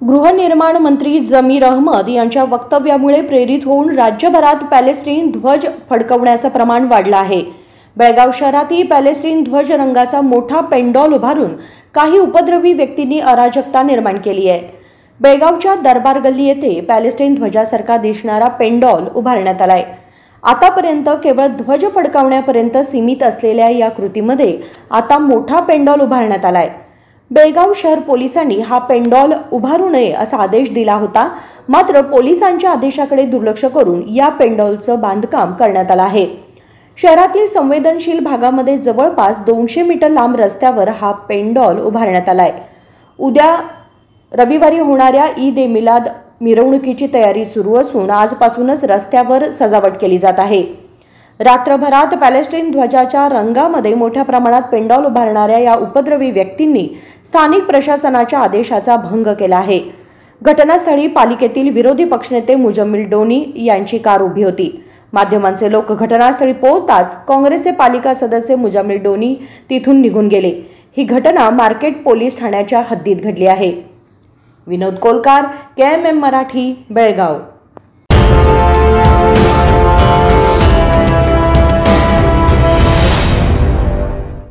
गृहनिर्माण मंत्री जमीर अहमद यांच्या वक्तव्यामुळे प्रेरित होऊन राज्यभरात पॅलेस्टाईन ध्वज फडकवण्याचं प्रमाण वाढलं आहे। बेळगाव शहरातही पॅलेस्टाईन ध्वज रंगाचा मोठा पेंडॉल उभारून काही उपद्रवी व्यक्तींनी अराजकता निर्माण केली आहे। बेळगावच्या दरबार गल्ली येथे पॅलेस्टाईन ध्वजासारखा दिसणारा पेंडॉल उभारण्यात आलाय। आतापर्यंत केवळ ध्वज फडकवण्यापर्यंत सीमित असलेल्या या कृतीमध्ये आता मोठा पेंडॉल उभारण्यात आलाय। बेळगाव शहर पोलिसांनी हा पेंडॉल उभारू नये असा आदेश दिला होता, मात्र पोलिसांच्या आदेशाकडे दुर्लक्ष करून या पेंडॉलचं बांधकाम करण्यात आलं आहे। शहरातील संवेदनशील भागामध्ये जवळपास 200 मीटर लांब रस्त्यावर हा पेंडॉल उभारण्यात आलाय। उद्या रविवारी होणाऱ्या ईद ए मिलाद मिरवणुकीची तयारी सुरू असून आजपासूनच रस्त्यावर सजावट केली जात आहे। रात्रभरात पॅलेस्टाईन ध्वजाच्या रंगामध्ये मोठ्या प्रमाणात पेंडॉल उभारणाऱ्या या उपद्रवी व्यक्तींनी स्थानिक प्रशासनाच्या आदेशाचा भंग केला आहे। घटनास्थळी पालिकेतील विरोधी पक्षनेते मुजम्मिल डोनी यांची कार उभी होती। माध्यमांचे लोक घटनास्थळी पोहोचताच काँग्रेसचे पालिका सदस्य मुजम्मिल डोनी तिथून निघून गेले। ही घटना मार्केट पोलीस ठाण्याच्या हद्दीत घडली आहे। विनोद कोलकार, KMM मराठी, बेळगाव।